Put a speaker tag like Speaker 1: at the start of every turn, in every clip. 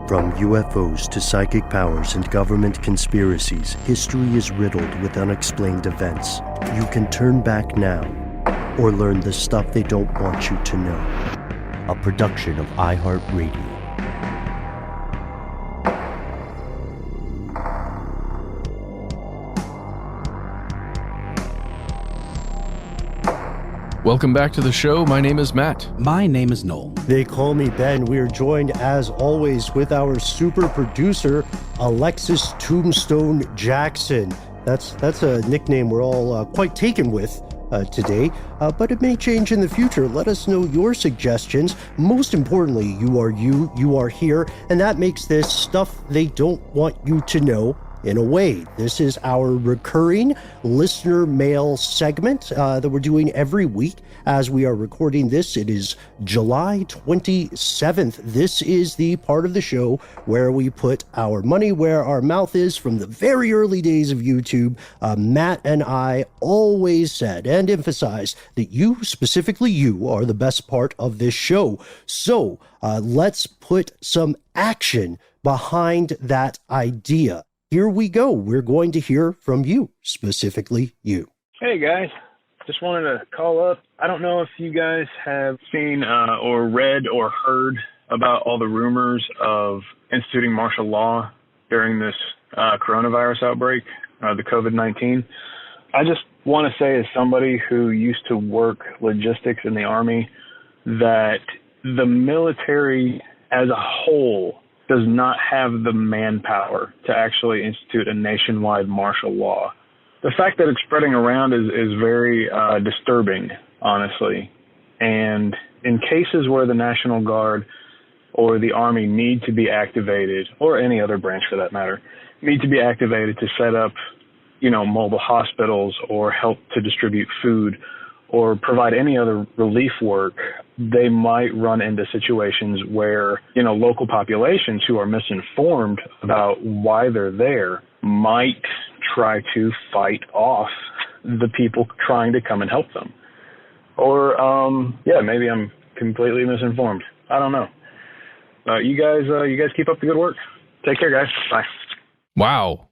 Speaker 1: From UFOs to psychic powers and government conspiracies, history is riddled with unexplained events. You can turn back now or learn the stuff they don't want you to know. A production of iHeartRadio.
Speaker 2: Welcome back to the show. My name is Matt.
Speaker 3: My name is Noel.
Speaker 1: They call me Ben. We are joined, as always, with our super producer, Alexis Tombstone Jackson. That's a nickname we're all quite taken with today, but it may change in the future. Let us know your suggestions. Most importantly, you are here, and that makes this stuff they don't want you to know. In a way, this is our recurring listener mail segment that we're doing every week. As we are recording this, it is July 27th. This is the part of the show where we put our money where our mouth is. From the very early days of YouTube, Matt and I always said and emphasized that you, specifically you, are the best part of this show. So let's put some action behind that idea. Here we go. We're going to hear from you, specifically you.
Speaker 4: Hey, guys. Just wanted to call up. I don't know if you guys have seen or read or heard about all the rumors of instituting martial law during this coronavirus outbreak, the COVID-19. I just want to say, as somebody who used to work logistics in the Army, that the military as a whole does not have the manpower to actually institute a nationwide martial law. The fact that it's spreading around is very disturbing, honestly. And in cases where the National Guard or the Army need to be activated, or any other branch for that matter, need to be activated to set up, mobile hospitals or help to distribute food or provide any other relief work, they might run into situations where, local populations who are misinformed about why they're there might try to fight off the people trying to come and help them. Or, maybe I'm completely misinformed. I don't know. You guys keep up the good work. Take care, guys. Bye.
Speaker 2: Wow.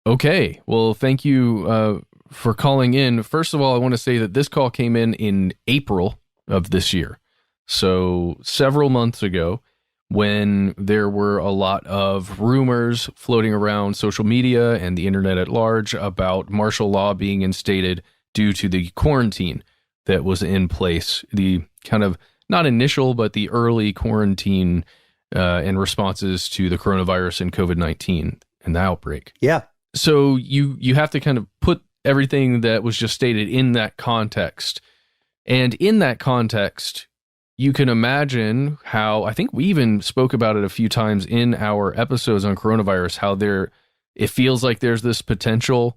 Speaker 2: Okay. Well, thank you for calling in. First of all, I want to say that this call came in April of this year. So several months ago, when there were a lot of rumors floating around social media and the internet at large about martial law being instated due to the quarantine that was in place, the kind of not initial, but the early quarantine and responses to the coronavirus and COVID-19 and the outbreak.
Speaker 1: Yeah.
Speaker 2: So you have to kind of put everything that was just stated in that context. And in that context, you can imagine how, I think we even spoke about it a few times in our episodes on coronavirus, how it feels like there's this potential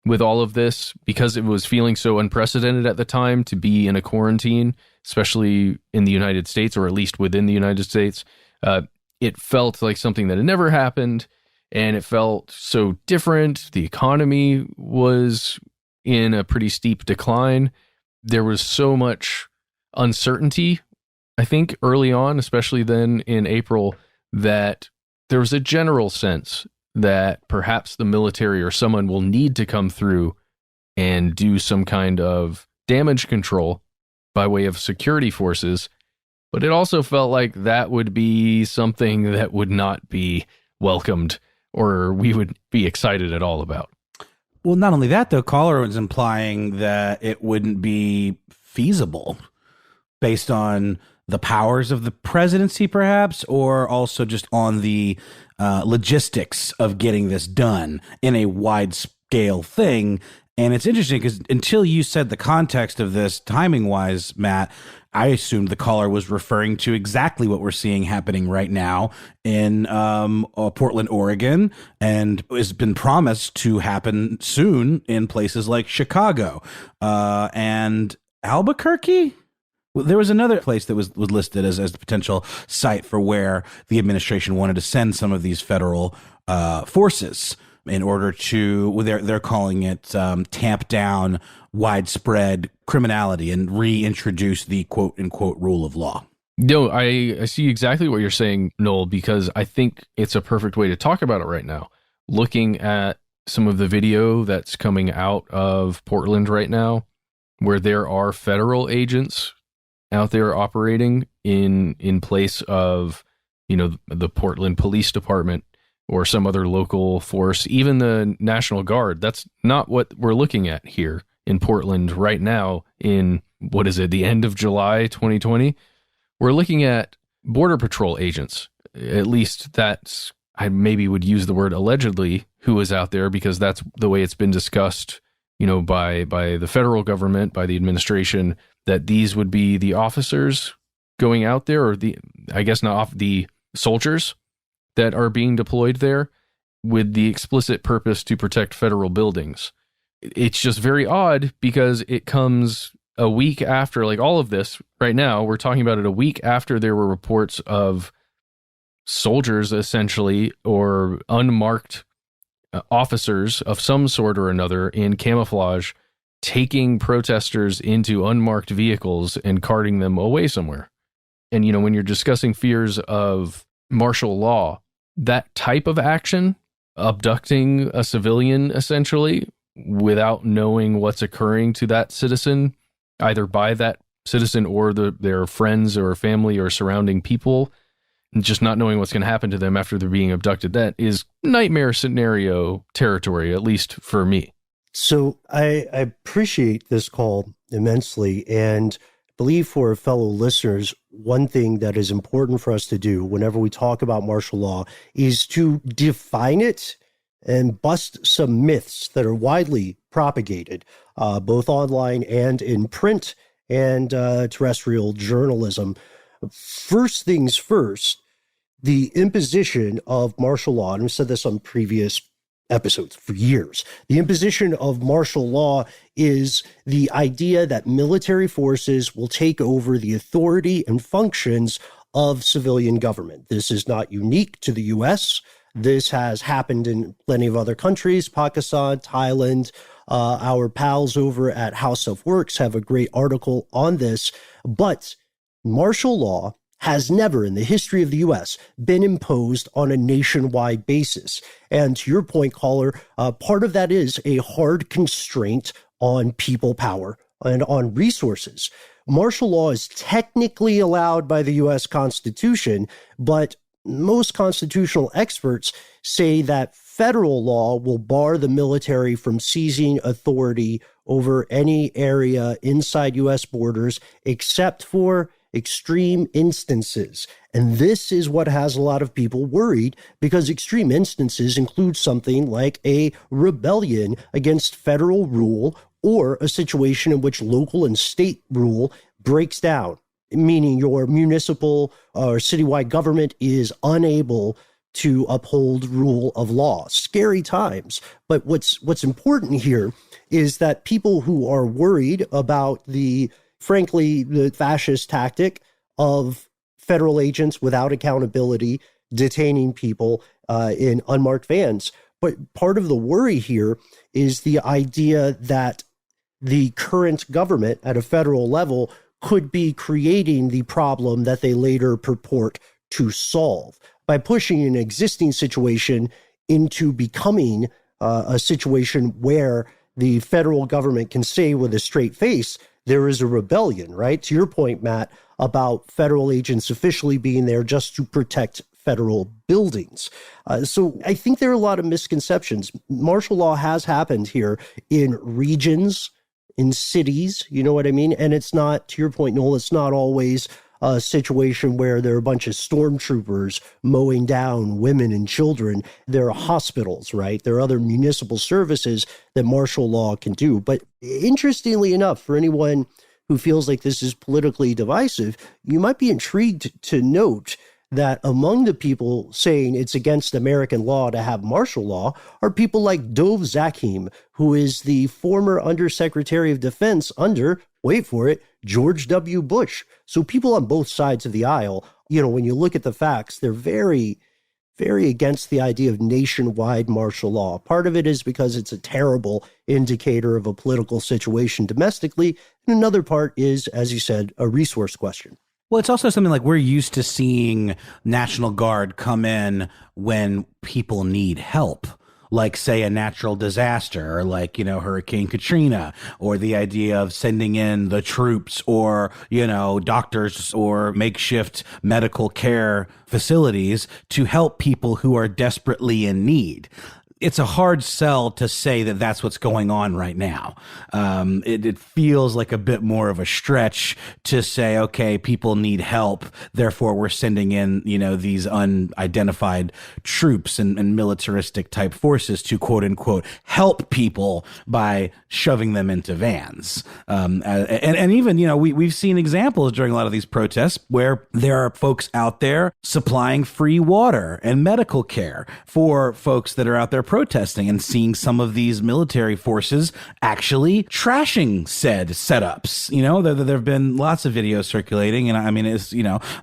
Speaker 2: with all of this, because it was feeling so unprecedented at the time to be in a quarantine, especially in the United States, or at least within the United States. It felt like something that had never happened. And it felt so different. The economy was in a pretty steep decline. There was so much uncertainty, I think, early on, especially then in April, that there was a general sense that perhaps the military or someone will need to come through and do some kind of damage control by way of security forces. But it also felt like that would be something that would not be welcomed or we would be excited at all about.
Speaker 3: Well, not only that, though, caller was implying that it wouldn't be feasible based on the powers of the presidency, perhaps, or also just on the logistics of getting this done in a wide-scale thing. And it's interesting because until you said the context of this timing-wise, Matt, I assumed the caller was referring to exactly what we're seeing happening right now in Portland, Oregon, and has been promised to happen soon in places like Chicago and Albuquerque. There was another place that was listed as the potential site for where the administration wanted to send some of these federal forces in order to, they're calling it tamp down widespread criminality and reintroduce the quote unquote rule of law.
Speaker 2: No, I see exactly what you're saying, Noel, because I think it's a perfect way to talk about it right now. Looking at some of the video that's coming out of Portland right now, where there are federal agents out there operating in place of, the Portland Police Department or some other local force, even the National Guard. That's not what we're looking at here in Portland right now in, the end of July 2020. We're looking at Border Patrol agents. At least that's, I maybe would use the word allegedly, who is out there, because that's the way it's been discussed, by the federal government, by the administration, that these would be the officers going out there, or the soldiers that are being deployed there with the explicit purpose to protect federal buildings. It's just very odd because it comes a week after, like all of this right now, we're talking about it a week after there were reports of soldiers essentially, or unmarked officers of some sort or another in camouflage, taking protesters into unmarked vehicles and carting them away somewhere. And, when you're discussing fears of martial law, that type of action, abducting a civilian essentially without knowing what's occurring to that citizen, either by that citizen or their friends or family or surrounding people, and just not knowing what's going to happen to them after they're being abducted, that is nightmare scenario territory, at least for me.
Speaker 1: So I appreciate this call immensely, and believe for fellow listeners, one thing that is important for us to do whenever we talk about martial law is to define it and bust some myths that are widely propagated, both online and in print and terrestrial journalism. First things first, the imposition of martial law, and I've said this on previous episodes for years, the imposition of martial law is the idea that military forces will take over the authority and functions of civilian government. This is not unique to the U.S. This has happened in plenty of other countries, Pakistan, Thailand. Our pals over at House of Works have a great article on this. But martial law has never in the history of the U.S. been imposed on a nationwide basis. And to your point, caller, part of that is a hard constraint on people power and on resources. Martial law is technically allowed by the U.S. Constitution, but most constitutional experts say that federal law will bar the military from seizing authority over any area inside U.S. borders except for extreme instances. And this is what has a lot of people worried, because extreme instances include something like a rebellion against federal rule or a situation in which local and state rule breaks down, meaning your municipal or citywide government is unable to uphold rule of law. Scary times. But what's important here is that people who are worried about frankly, the fascist tactic of federal agents without accountability detaining people in unmarked vans. But part of the worry here is the idea that the current government at a federal level could be creating the problem that they later purport to solve by pushing an existing situation into becoming a situation where the federal government can say with a straight face, there is a rebellion, right? To your point, Matt, about federal agents officially being there just to protect federal buildings. So I think there are a lot of misconceptions. Martial law has happened here in regions, in cities, you know what I mean? And it's not, to your point, Noel, it's not always a situation where there are a bunch of stormtroopers mowing down women and children. There are hospitals, right? There are other municipal services that martial law can do. But interestingly enough, for anyone who feels like this is politically divisive, you might be intrigued to note that among the people saying it's against American law to have martial law are people like Dov Zakheim, who is the former Undersecretary of Defense under, wait for it, George W. Bush. So people on both sides of the aisle, when you look at the facts, they're very, very against the idea of nationwide martial law. Part of it is because it's a terrible indicator of a political situation domestically. And another part is, as you said, a resource question.
Speaker 3: Well, it's also something like we're used to seeing National Guard come in when people need help, like, say, a natural disaster, or like, Hurricane Katrina, or the idea of sending in the troops, or, doctors or makeshift medical care facilities to help people who are desperately in need. It's a hard sell to say that that's what's going on right now. It feels like a bit more of a stretch to say, okay, people need help, therefore we're sending in, these unidentified troops and militaristic type forces to quote unquote help people by shoving them into vans. And even, we've seen examples during a lot of these protests where there are folks out there supplying free water and medical care for folks that are out there protesting, and seeing some of these military forces actually trashing said setups. There have been lots of videos circulating, and I mean, it's,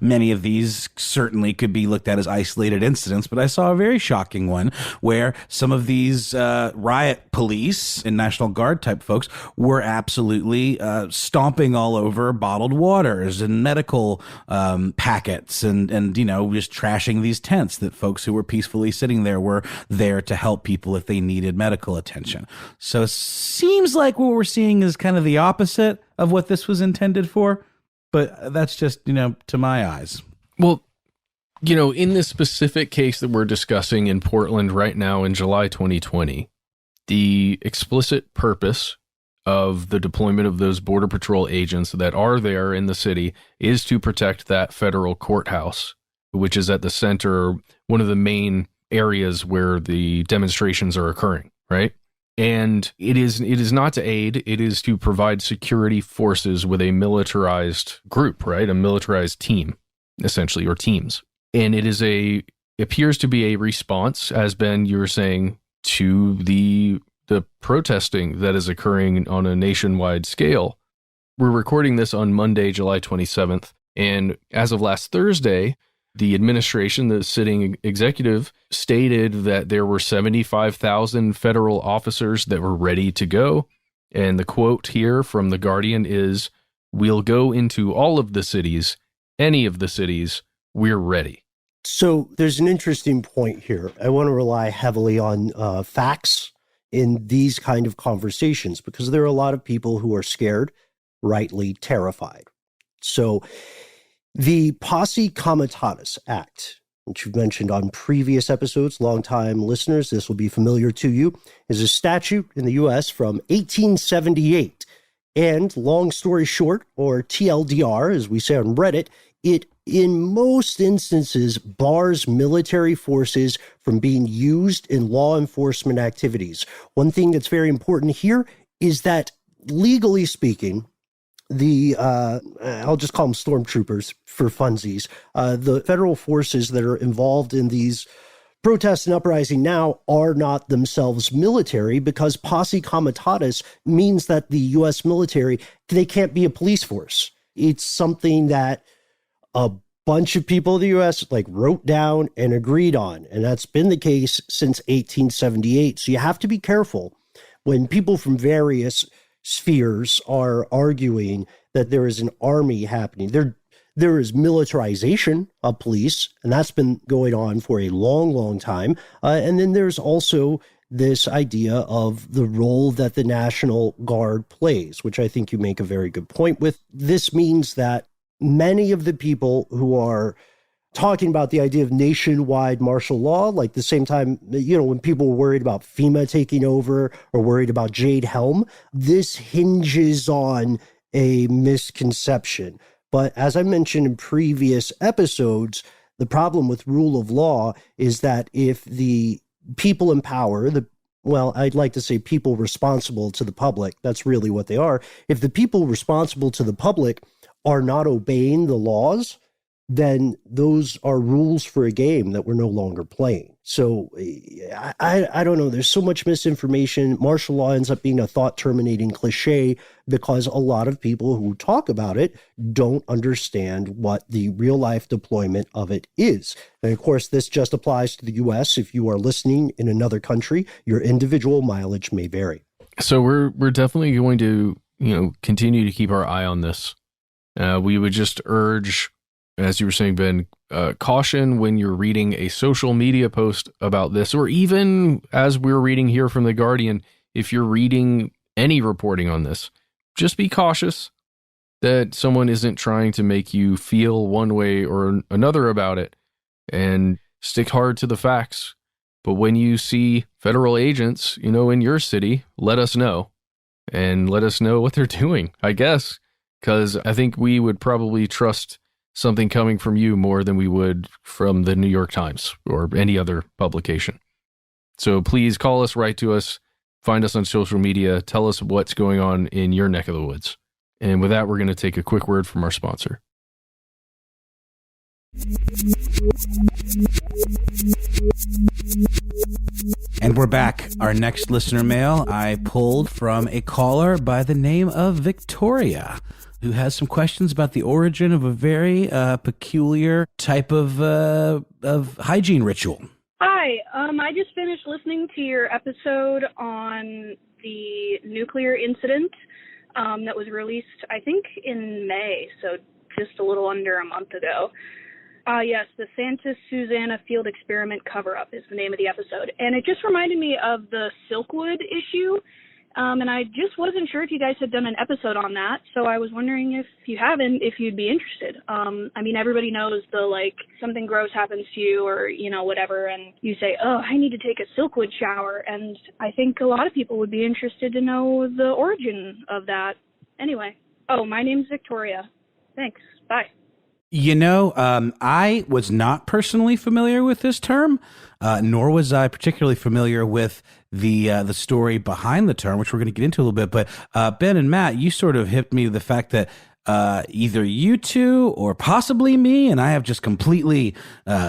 Speaker 3: many of these certainly could be looked at as isolated incidents, but I saw a very shocking one where some of these riot police and National Guard type folks were absolutely stomping all over bottled waters and medical packets, and just trashing these tents that folks who were peacefully sitting there were there to help people if they needed medical attention. So it seems like what we're seeing is kind of the opposite of what this was intended for, but that's just, to my eyes.
Speaker 2: Well, in this specific case that we're discussing in Portland right now in July 2020, the explicit purpose of the deployment of those Border Patrol agents that are there in the city is to protect that federal courthouse, which is at the center, one of the main areas where the demonstrations are occurring, right? And it is not to aid, it is to provide security forces with a militarized group, right? A militarized team, essentially, or teams. And it appears to be a response, as Ben, you were saying, to the protesting that is occurring on a nationwide scale. We're recording this on Monday, July 27th. And as of last Thursday, the administration, the sitting executive, stated that there were 75,000 federal officers that were ready to go. And the quote here from The Guardian is, "We'll go into all of the cities, any of the cities, we're ready."
Speaker 1: So there's an interesting point here. I want to rely heavily on facts in these kind of conversations, because there are a lot of people who are scared, rightly terrified. So the Posse Comitatus Act, which you've mentioned on previous episodes, longtime listeners, this will be familiar to you, is a statute in the U.S. from 1878. And long story short, or TLDR, as we say on Reddit, it in most instances bars military forces from being used in law enforcement activities. One thing that's very important here is that, legally speaking, I'll just call them stormtroopers for funsies, the federal forces that are involved in these protests and uprising now are not themselves military, because Posse Comitatus means that the U.S. military, they can't be a police force. It's something that a bunch of people in the U.S. wrote down and agreed on, and that's been the case since 1878. So you have to be careful when people from various spheres are arguing that there is an army happening. There is militarization of police, and that's been going on for a long, long time. And then there's also this idea of the role that the National Guard plays, which I think you make a very good point with. This means that many of the people who are talking about the idea of nationwide martial law, like the same time, when people were worried about FEMA taking over or worried about Jade Helm, this hinges on a misconception. But as I mentioned in previous episodes, the problem with rule of law is that if the people in power, I'd like to say people responsible to the public, that's really what they are. If the people responsible to the public are not obeying the laws, then those are rules for a game that we're no longer playing. So I don't know. There's so much misinformation. Martial law ends up being a thought-terminating cliche because a lot of people who talk about it don't understand what the real-life deployment of it is. And, of course, this just applies to the U.S. If you are listening in another country, your individual mileage may vary.
Speaker 2: So we're definitely going to, continue to keep our eye on this. We would just urge, as you were saying, Ben, caution when you're reading a social media post about this, or even as we're reading here from The Guardian, if you're reading any reporting on this, just be cautious that someone isn't trying to make you feel one way or another about it, and stick hard to the facts. But when you see federal agents, in your city, let us know, and let us know what they're doing, I guess, because I think we would probably trust something coming from you more than we would from the New York Times or any other publication. So please call us, write to us, find us on social media, tell us what's going on in your neck of the woods. And with that, we're going to take a quick word from our sponsor.
Speaker 3: And we're back. Our next listener mail I pulled from a caller by the name of Victoria, who has some questions about the origin of a very peculiar type of hygiene ritual.
Speaker 5: Hi, I just finished listening to your episode on the nuclear incident that was released, I think, in May, so just a little under a month ago. Yes, the Santa Susana Field Experiment Cover-Up is the name of the episode. And it just reminded me of the Silkwood issue. And I just wasn't sure if you guys had done an episode on that. So I was wondering if you haven't, if you'd be interested. Everybody knows something gross happens to you or, whatever. And you say, oh, I need to take a Silkwood shower. And I think a lot of people would be interested to know the origin of that. Anyway. Oh, my name's Victoria. Thanks. Bye.
Speaker 3: I was not personally familiar with this term, nor was I particularly familiar with the story behind the term, which we're going to get into a little bit. But Ben and Matt, you sort of hit me the fact that either you two or possibly me, and I have just completely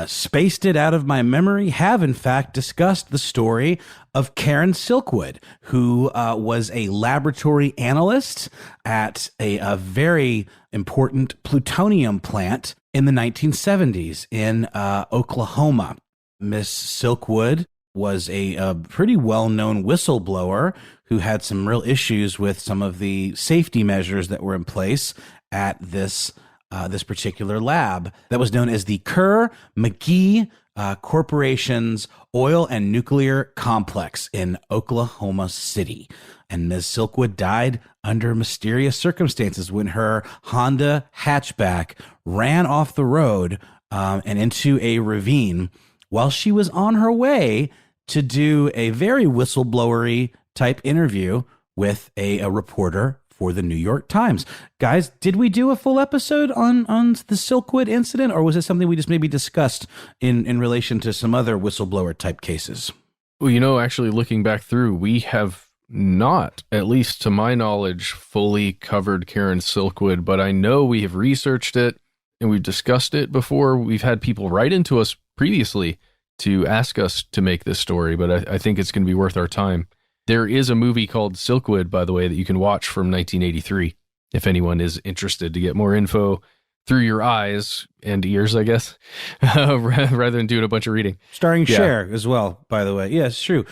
Speaker 3: spaced it out of my memory, have in fact discussed the story of Karen Silkwood, who was a laboratory analyst at a very important plutonium plant in the 1970s in Oklahoma. Miss Silkwood was a pretty well-known whistleblower who had some real issues with some of the safety measures that were in place at this particular lab that was known as the Kerr-McGee Corporation's Oil and Nuclear Complex in Oklahoma City. And Ms. Silkwood died under mysterious circumstances when her Honda hatchback ran off the road and into a ravine while she was on her way to do a very whistleblowery type interview with a reporter for the New York Times. Guys, did we do a full episode on the Silkwood incident, or was it something we just maybe discussed in relation to some other whistleblower type cases?
Speaker 2: Well, actually looking back through, we have not, at least to my knowledge, fully covered Karen Silkwood, but I know we have researched it and we've discussed it before. We've had people write into us previously to ask us to make this story, but I think it's going to be worth our time. There is a movie called Silkwood, by the way, that you can watch from 1983, if anyone is interested to get more info through your eyes and ears, I guess, rather than doing a bunch of reading.
Speaker 3: Starring Cher as well, by the way. Yes, true.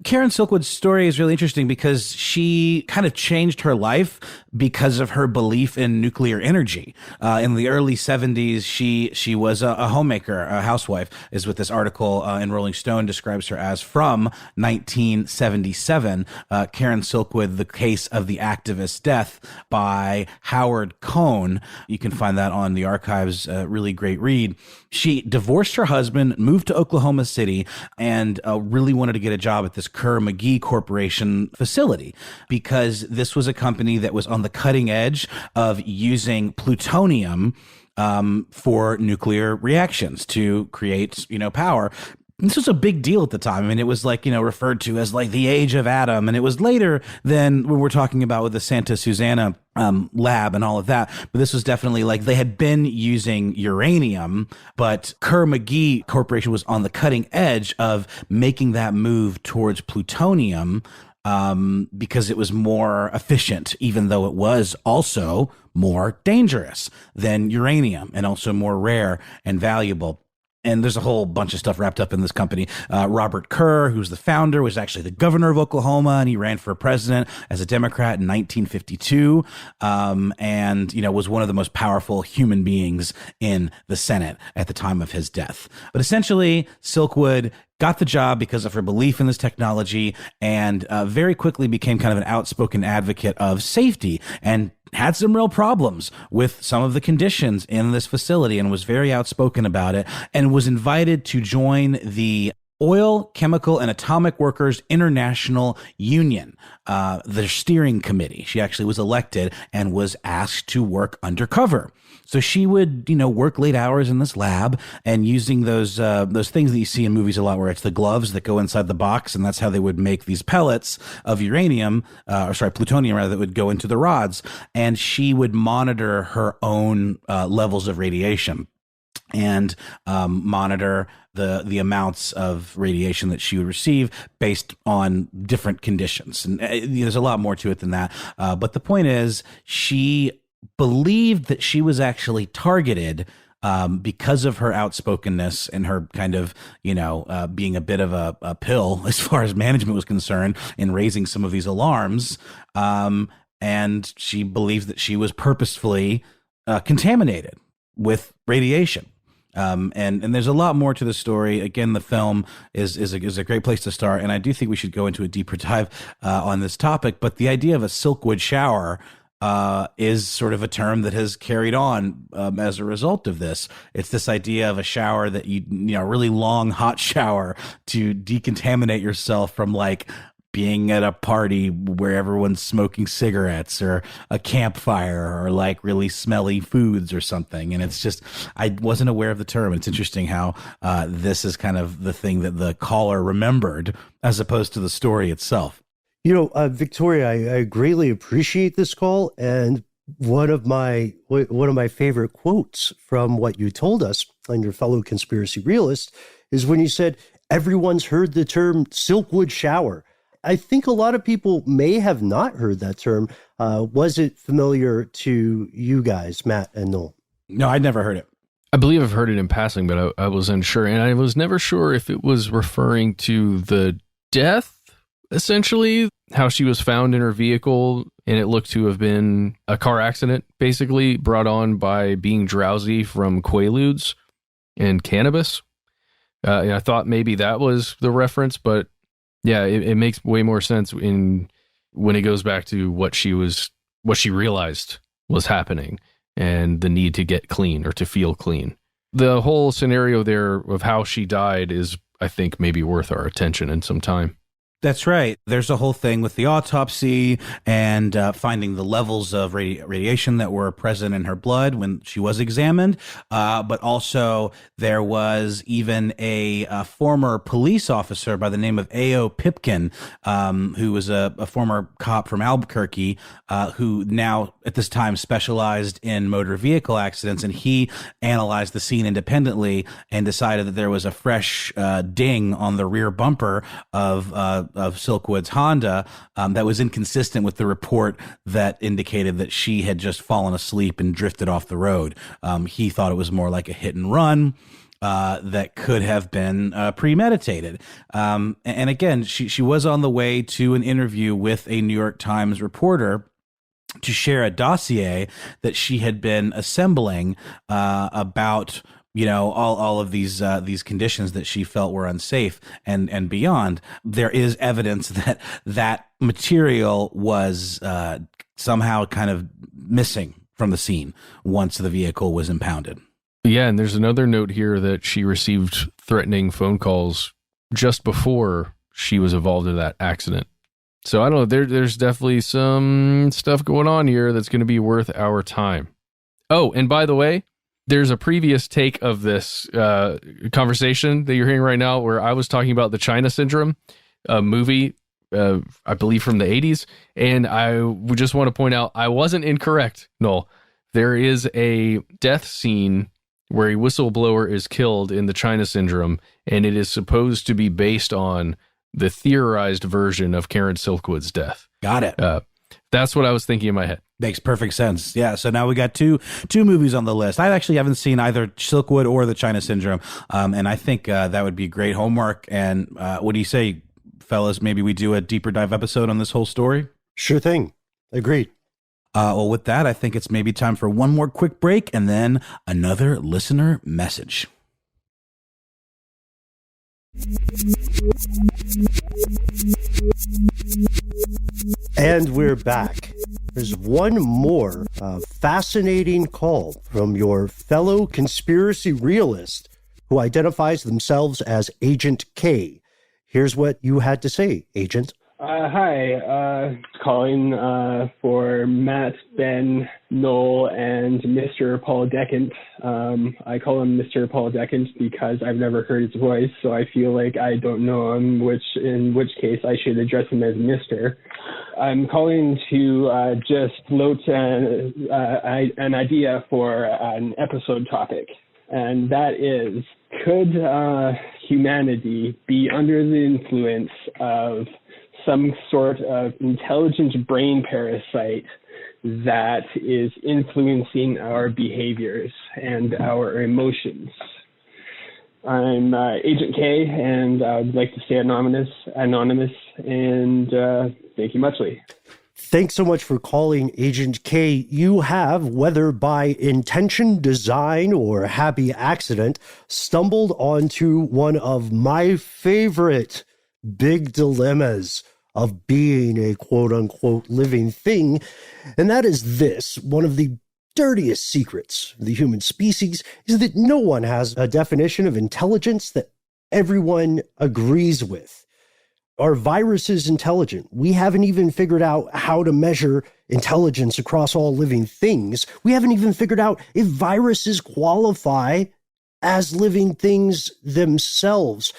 Speaker 3: Karen Silkwood's story is really interesting because she kind of changed her life because of her belief in nuclear energy. In the early 70s, she was a homemaker, a housewife, is what this article in Rolling Stone describes her as, from 1977. Karen Silkwood, The Case of the Activist's Death by Howard Cohn. You can find that on the archives, really great read. She divorced her husband, moved to Oklahoma City, and really wanted to get a job at this Kerr-McGee Corporation facility because this was a company that was on the cutting edge of using plutonium for nuclear reactions to create, power. This was a big deal at the time. I mean, it was referred to as the age of atom. And it was later than when we're talking about with the Santa Susana lab and all of that. But this was definitely they had been using uranium, but Kerr-McGee Corporation was on the cutting edge of making that move towards plutonium because it was more efficient, even though it was also more dangerous than uranium and also more rare and valuable. And there's a whole bunch of stuff wrapped up in this company. Robert Kerr, who's the founder, was actually the governor of Oklahoma, and he ran for president as a Democrat in 1952, and was one of the most powerful human beings in the Senate at the time of his death. But essentially, Silkwood got the job because of her belief in this technology, and very quickly became kind of an outspoken advocate of safety, and had some real problems with some of the conditions in this facility, and was very outspoken about it, and was invited to join the Oil, Chemical, and Atomic Workers International Union, the steering committee. She actually was elected and was asked to work undercover. So she would, work late hours in this lab, and using those things that you see in movies a lot, where it's the gloves that go inside the box, and that's how they would make these pellets of plutonium rather, that would go into the rods. And she would monitor her own levels of radiation, and monitor the amounts of radiation that she would receive based on different conditions. And there's a lot more to it than that. But the point is, she believed that she was actually targeted because of her outspokenness and her kind of, being a bit of a pill as far as management was concerned in raising some of these alarms. And she believed that she was purposefully contaminated with radiation. And there's a lot more to the story. Again, the film is a great place to start, and I do think we should go into a deeper dive on this topic. But the idea of a Silkwood shower is sort of a term that has carried on as a result of this. It's this idea of a shower that a really long hot shower to decontaminate yourself from like being at a party where everyone's smoking cigarettes, or a campfire, or like really smelly foods or something. And it's just, I wasn't aware of the term. It's interesting how this is kind of the thing that the caller remembered as opposed to the story itself.
Speaker 1: Victoria, I greatly appreciate this call. And one of my favorite quotes from what you told us and your fellow conspiracy realist is when you said, everyone's heard the term Silkwood shower. I think a lot of people may have not heard that term. Was it familiar to you guys, Matt and Noel?
Speaker 3: No, I'd never heard it.
Speaker 2: I believe I've heard it in passing, but I was unsure. And I was never sure if it was referring to the death, essentially, how she was found in her vehicle, and it looked to have been a car accident, basically brought on by being drowsy from Quaaludes and cannabis. And I thought maybe that was the reference, but yeah, it makes way more sense when it goes back to what she realized was happening, and the need to get clean or to feel clean. The whole scenario there of how she died is, I think, maybe worth our attention in some time.
Speaker 3: That's right. There's a whole thing with the autopsy and finding the levels of radiation that were present in her blood when she was examined. But also there was even a former police officer by the name of A.O. Pipkin, who was a former cop from Albuquerque, who now at this time specialized in motor vehicle accidents. And he analyzed the scene independently and decided that there was a fresh ding on the rear bumper of Silkwood's Honda that was inconsistent with the report that indicated that she had just fallen asleep and drifted off the road. He thought it was more like a hit and run that could have been premeditated. And again, she was on the way to an interview with a New York Times reporter to share a dossier that she had been assembling about all of these conditions that she felt were unsafe and beyond. There is evidence that material was somehow kind of missing from the scene once the vehicle was impounded.
Speaker 2: Yeah, and there's another note here that she received threatening phone calls just before she was involved in that accident. So I don't know, there's definitely some stuff going on here that's going to be worth our time. Oh, and by the way, there's a previous take of this conversation that you're hearing right now where I was talking about the China Syndrome, a movie, I believe from the 80s. And I would just want to point out, I wasn't incorrect, Noel. There is a death scene where a whistleblower is killed in the China Syndrome, and it is supposed to be based on the theorized version of Karen Silkwood's death.
Speaker 3: Got it.
Speaker 2: That's what I was thinking in my head.
Speaker 3: Makes perfect sense. Yeah. So now we got two movies on the list. I actually haven't seen either Silkwood or the China Syndrome. And I think that would be great homework. And what do you say, fellas? Maybe we do a deeper dive episode on this whole story?
Speaker 1: Sure thing. Agreed.
Speaker 3: Well, with that, I think it's maybe time for one more quick break and then another listener message.
Speaker 1: And we're back. There's one more fascinating call from your fellow conspiracy realist who identifies themselves as Agent K. Here's what you had to say, Agent.
Speaker 6: Hi, calling for Matt, Ben, Noel, and Mr. Paul Decant. I call him Mr. Paul Decant because I've never heard his voice, so I feel like I don't know him, in which case I should address him as Mr. I'm calling to just float an idea for an episode topic, and that is, could humanity be under the influence of some sort of intelligent brain parasite that is influencing our behaviors and our emotions? I'm Agent K, and I'd like to stay anonymous, and thank you muchly.
Speaker 1: Thanks so much for calling, Agent K. You have, whether by intention, design, or happy accident, stumbled onto one of my favorite big dilemmas of being a quote-unquote living thing, and that is this. One of the dirtiest secrets of the human species is that no one has a definition of intelligence that everyone agrees with. Are viruses intelligent? We haven't even figured out how to measure intelligence across all living things. We haven't even figured out if viruses qualify as living things themselves.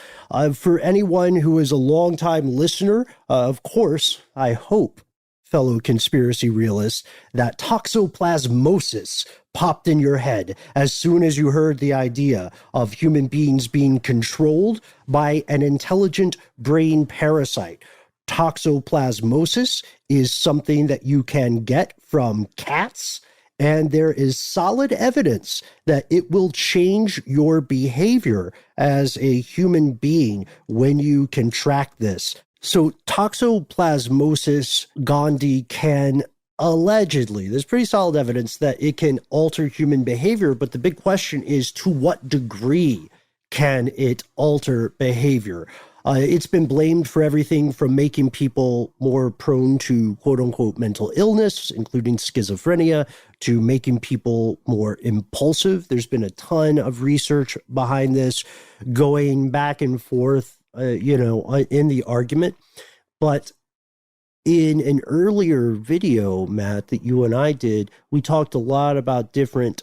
Speaker 1: For anyone who is a longtime listener, of course, I hope, fellow conspiracy realists, that toxoplasmosis popped in your head as soon as you heard the idea of human beings being controlled by an intelligent brain parasite. Toxoplasmosis is something that you can get from cats, and there is solid evidence that it will change your behavior as a human being when you contract this. So toxoplasmosis gondii can allegedly, there's pretty solid evidence that it can alter human behavior, but the big question is, to what degree can it alter behavior? It's been blamed for everything from making people more prone to quote-unquote mental illness, including schizophrenia, to making people more impulsive. There's been a ton of research behind this, going back and forth, in the argument. But in an earlier video, Matt, that you and I did, we talked a lot about different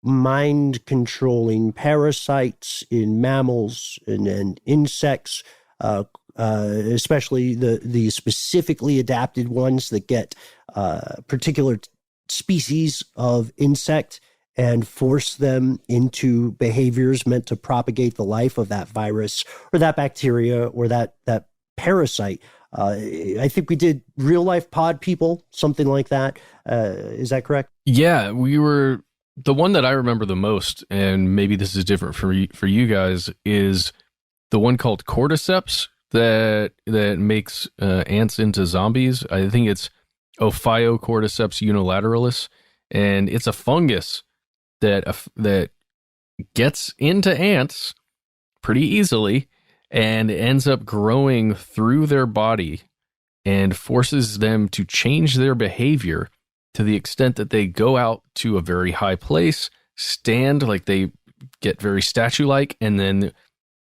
Speaker 1: mind-controlling parasites in mammals and insects, especially the specifically adapted ones that get particular species of insect and force them into behaviors meant to propagate the life of that virus or that bacteria or that parasite. I think we did Real Life Pod People, something like that. Is that correct?
Speaker 2: Yeah, we were, the one that I remember the most, and maybe this is different for you guys, is the one called cordyceps that makes ants into zombies. I think it's Ophiocordyceps unilateralis, and it's a fungus that gets into ants pretty easily and ends up growing through their body and forces them to change their behavior to the extent that they go out to a very high place, stand like they get very statue-like, and then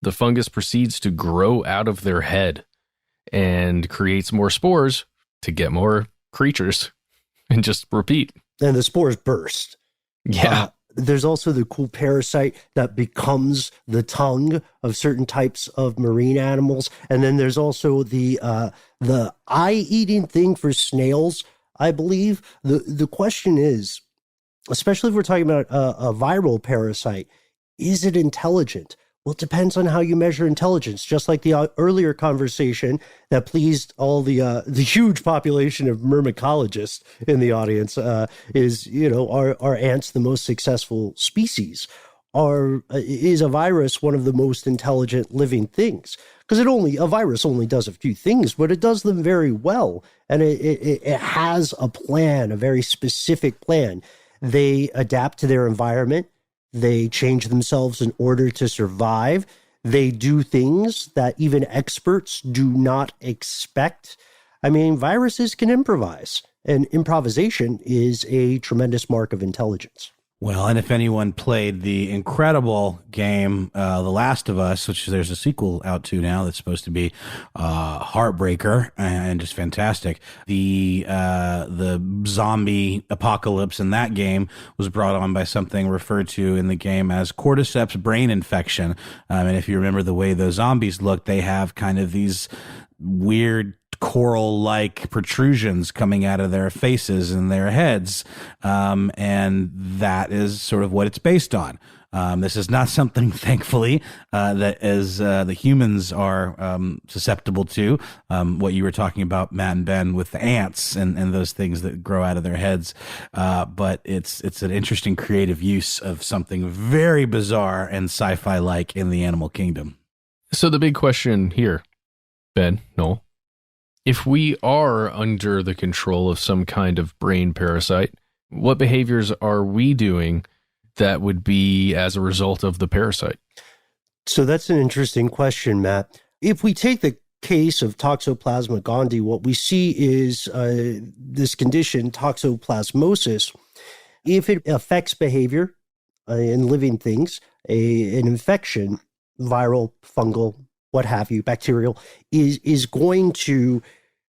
Speaker 2: the fungus proceeds to grow out of their head and creates more spores to get more creatures and just repeat.
Speaker 1: And the spores burst.
Speaker 2: Yeah.
Speaker 1: There's also the cool parasite that becomes the tongue of certain types of marine animals. And then there's also the eye-eating thing for snails, I believe. The question is, especially if we're talking about a viral parasite, is it intelligent? Well, it depends on how you measure intelligence. Just like the earlier conversation that pleased all the huge population of myrmecologists in the audience is, are ants the most successful species? Is a virus one of the most intelligent living things? Because a virus only does a few things, but it does them very well, and it has a plan, a very specific plan. They adapt to their environment. They change themselves in order to survive. They do things that even experts do not expect. I mean, viruses can improvise, and improvisation is a tremendous mark of intelligence.
Speaker 3: Well, and if anyone played the incredible game, The Last of Us, which there's a sequel out to now that's supposed to be heartbreaker and just fantastic. The zombie apocalypse in that game was brought on by something referred to in the game as cordyceps brain infection. And if you remember the way those zombies look, they have kind of these weird coral-like protrusions coming out of their faces and their heads, and that is sort of what it's based on. This is not something, thankfully, that as the humans are susceptible to. What you were talking about, Matt and Ben, with the ants and those things that grow out of their heads. But it's an interesting creative use of something very bizarre and sci-fi-like in the animal kingdom.
Speaker 2: So the big question here, Ben, Noel, if we are under the control of some kind of brain parasite, what behaviors are we doing that would be as a result of the parasite?
Speaker 1: So that's an interesting question, Matt. If we take the case of Toxoplasma gondii, what we see is this condition, toxoplasmosis. If it affects behavior in living things, an infection, viral, fungal, what have you, bacterial, is going to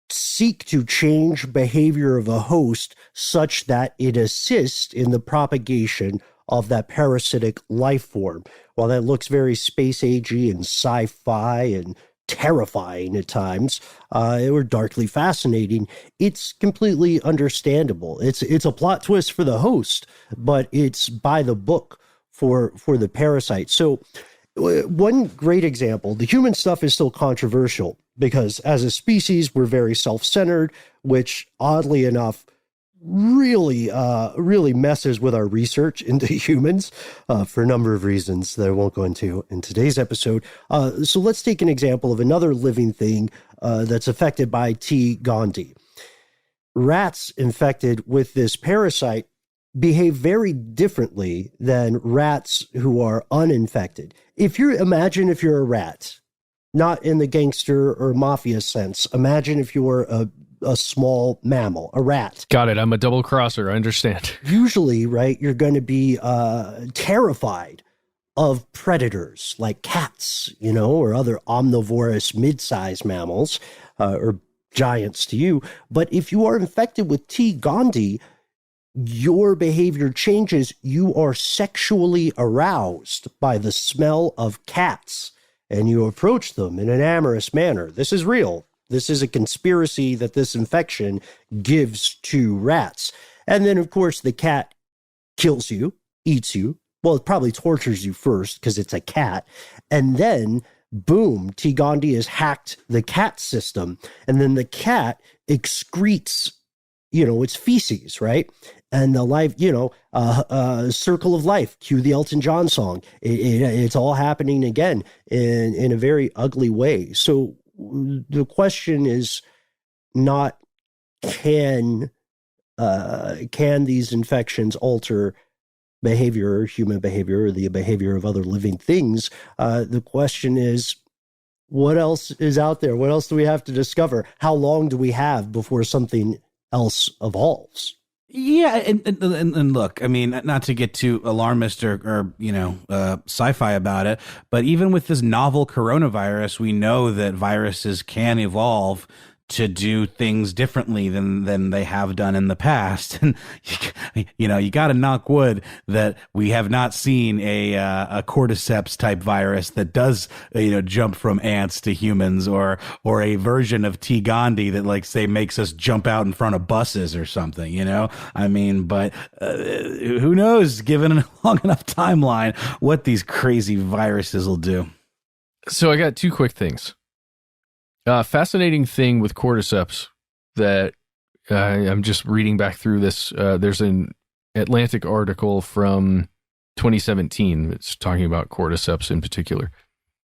Speaker 1: seek to change behavior of a host such that it assists in the propagation of that parasitic life form. While that looks very space-agey and sci-fi and terrifying at times, or darkly fascinating, it's completely understandable. It's a plot twist for the host, but it's by the book for the parasite. So one great example, the human stuff is still controversial because as a species, we're very self-centered, which oddly enough, really messes with our research into humans for a number of reasons that I won't go into in today's episode. So let's take an example of another living thing that's affected by T. gondii. Rats infected with this parasite behave very differently than rats who are uninfected. Imagine if you're a rat, not in the gangster or mafia sense. Imagine if you're a small mammal, a rat.
Speaker 2: Got it. I'm a double crosser. I understand.
Speaker 1: Usually, right, you're going to be terrified of predators like cats, or other omnivorous mid-sized mammals, or giants to you. But if you are infected with T. gondii, your behavior changes. You are sexually aroused by the smell of cats, and you approach them in an amorous manner. This is real. This is a conspiracy that this infection gives to rats. And then, of course, the cat kills you, eats you. Well, it probably tortures you first because it's a cat. And then, boom, T. gondii has hacked the cat system. And then the cat excretes, its feces, right? And the life, circle of life, cue the Elton John song. It's all happening again in a very ugly way. So the question is not can these infections alter behavior, human behavior, or the behavior of other living things? The question is, what else is out there? What else do we have to discover? How long do we have before something else evolves?
Speaker 3: Yeah, and look, I mean, not to get too alarmist or sci-fi about it, but even with this novel coronavirus, we know that viruses can evolve to do things differently than they have done in the past. And you got to knock wood that we have not seen a cordyceps type virus that does jump from ants to humans, or a version of T. Gandhi that, like, say, makes us jump out in front of buses or something. I mean, but who knows, given a long enough timeline, what these crazy viruses will do.
Speaker 2: So I got two quick things. Fascinating thing with cordyceps that I'm just reading back through this. There's an Atlantic article from 2017. It's talking about cordyceps in particular.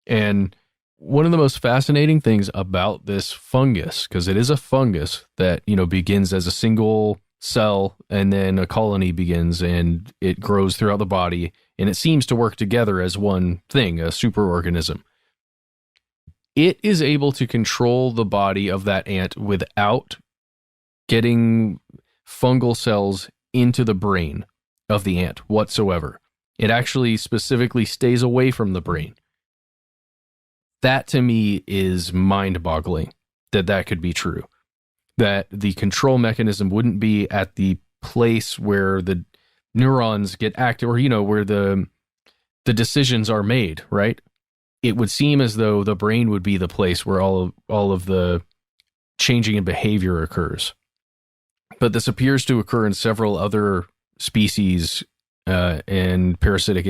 Speaker 2: And one of the most fascinating things about this fungus, because it is a fungus that, begins as a single cell and then a colony begins and it grows throughout the body and it seems to work together as one thing, a superorganism. It is able to control the body of that ant without getting fungal cells into the brain of the ant whatsoever. It actually specifically stays away from the brain. That to me is mind-boggling that could be true. That the control mechanism wouldn't be at the place where the neurons get active, or where the decisions are made, right? It would seem as though the brain would be the place where all of the changing in behavior occurs. But this appears to occur in several other species and parasitic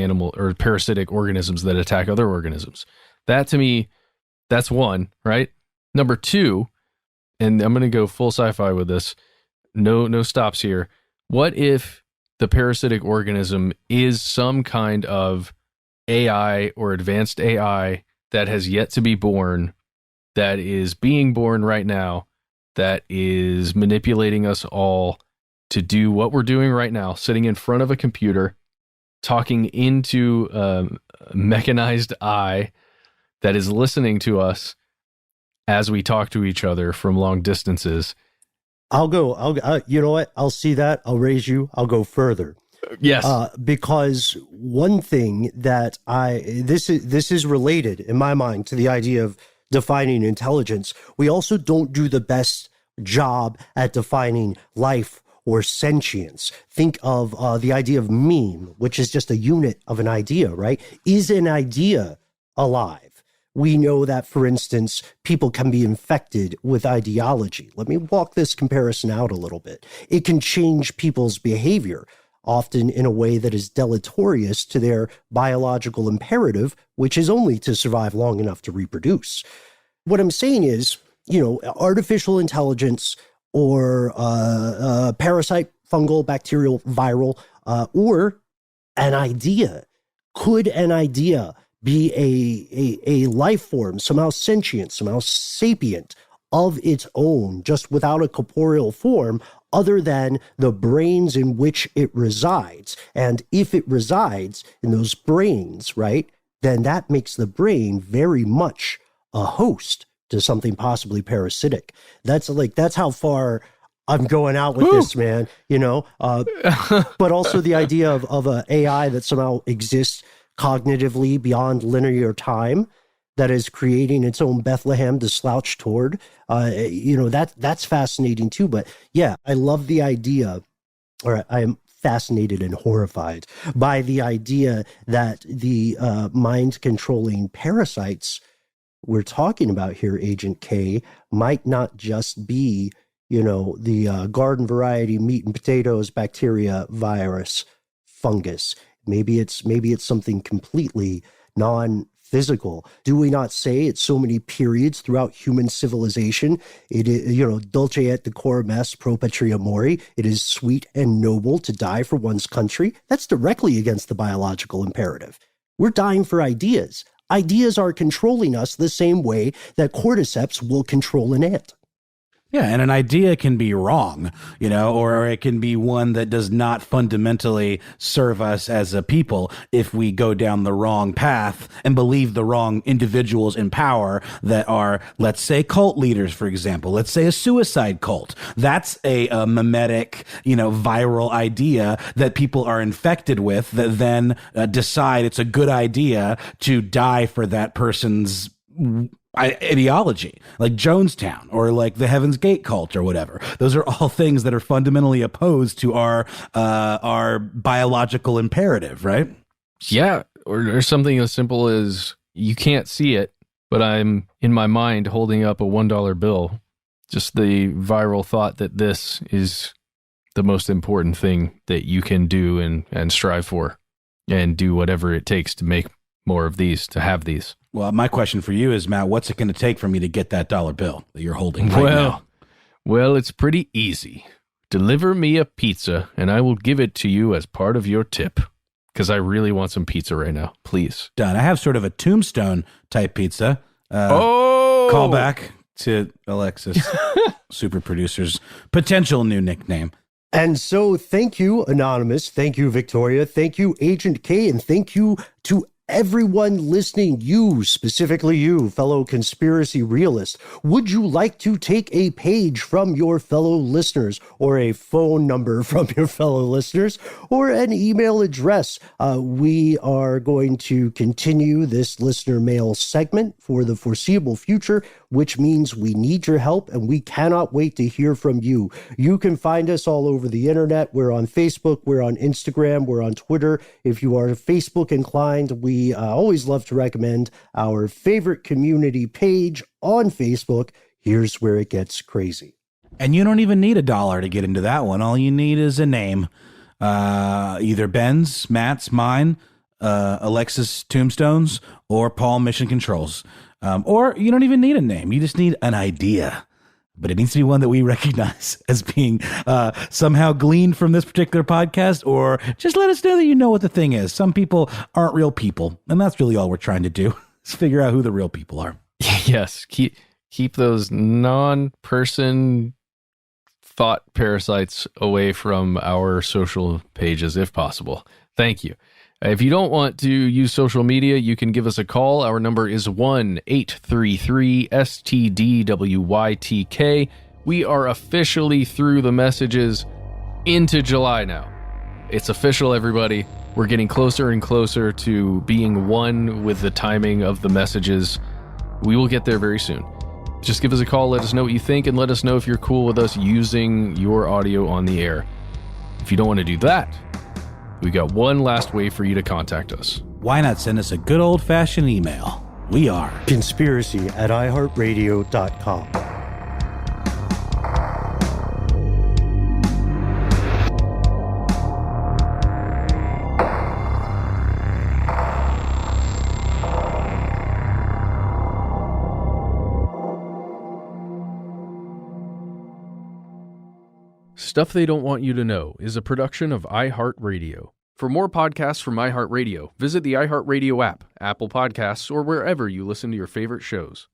Speaker 2: organisms that attack other organisms. That to me, that's one, right? Number two, and I'm going to go full sci-fi with this. No stops here. What if the parasitic organism is some kind of AI or advanced AI that has yet to be born, that is being born right now, that is manipulating us all to do what we're doing right now, sitting in front of a computer, talking into a mechanized eye that is listening to us as we talk to each other from long distances.
Speaker 1: You know what? I'll see that. I'll raise you. I'll go further.
Speaker 2: Yes.
Speaker 1: Because one thing that this is related in my mind to the idea of defining intelligence. We also don't do the best job at defining life or sentience. Think of the idea of meme, which is just a unit of an idea, right? Is an idea alive? We know that, for instance, people can be infected with ideology. Let me walk this comparison out a little bit. It can change people's behavior, often in a way that is deleterious to their biological imperative, which is only to survive long enough to reproduce. What I'm saying is, artificial intelligence or parasite, fungal, bacterial, viral, or an idea. Could an idea be a life form, somehow sentient, somehow sapient of its own, just without a corporeal form, other than the brains in which it resides? And if it resides in those brains, right, then that makes the brain very much a host to something possibly parasitic. That's how far I'm going out with this, man, but also the idea of a AI that somehow exists cognitively beyond linear time, that is creating its own Bethlehem to slouch toward. That's fascinating too. But yeah, I love the idea, or I am fascinated and horrified by the idea that the mind-controlling parasites we're talking about here, Agent K, might not just be, the garden variety meat and potatoes bacteria, virus, fungus. Maybe it's something completely non-physical. Do we not say at so many periods throughout human civilization, it is, dulce et decorum est pro patria mori. It is sweet and noble to die for one's country. That's directly against the biological imperative. We're dying for ideas. Ideas are controlling us the same way that cordyceps will control an ant.
Speaker 3: Yeah, and an idea can be wrong, or it can be one that does not fundamentally serve us as a people if we go down the wrong path and believe the wrong individuals in power that are, let's say, cult leaders, for example. Let's say a suicide cult. That's a mimetic, viral idea that people are infected with that then decide it's a good idea to die for that person's ideology, like Jonestown or like the Heaven's Gate cult or whatever. Those are all things that are fundamentally opposed to our biological imperative, right?
Speaker 2: Yeah, or something as simple as you can't see it, but I'm in my mind holding up a $1 bill. Just the viral thought that this is the most important thing that you can do and strive for, and do whatever it takes to make more of these, to have these.
Speaker 3: Well, my question for you is, Matt, what's it going to take for me to get that $1 bill that you're holding right now?
Speaker 2: Well, it's pretty easy. Deliver me a pizza, and I will give it to you as part of your tip. Because I really want some pizza right now. Please.
Speaker 3: Done. I have sort of a tombstone type pizza. Call back to Alexis, super producer's potential new nickname.
Speaker 1: And so thank you, Anonymous. Thank you, Victoria. Thank you, Agent K. And thank you to everyone listening, you, specifically you, fellow conspiracy realist. Would you like to take a page from your fellow listeners, or a phone number from your fellow listeners, or an email address? We are going to continue this listener mail segment for the foreseeable future, which means we need your help, and we cannot wait to hear from you. You can find us all over the internet. We're on Facebook, we're on Instagram, we're on Twitter. If you are Facebook inclined, we always love to recommend our favorite community page on Facebook. Here's where it gets crazy.
Speaker 3: And you don't even need $1 to get into that one. All you need is a name. Either Ben's, Matt's, mine, Alexis Tombstone's, or Paul Mission Controls. Or you don't even need a name. You just need an idea. But it needs to be one that we recognize as being somehow gleaned from this particular podcast, or just let us know that you know what the thing is. Some people aren't real people, and that's really all we're trying to do, is figure out who the real people are.
Speaker 2: Yes, keep those non-person thought parasites away from our social pages if possible. Thank you. If you don't want to use social media, you can give us a call. Our number is 1-833-STDWYTK. We are officially through the messages into July now. It's official, everybody. We're getting closer and closer to being one with the timing of the messages. We will get there very soon. Just give us a call, let us know what you think, and let us know if you're cool with us using your audio on the air. If you don't want to do that, we got one last way for you to contact us.
Speaker 3: Why not send us a good old-fashioned email? We are
Speaker 1: conspiracy@iHeartRadio.com.
Speaker 2: Stuff They Don't Want You to Know is a production of iHeartRadio. For more podcasts from iHeartRadio, visit the iHeartRadio app, Apple Podcasts, or wherever you listen to your favorite shows.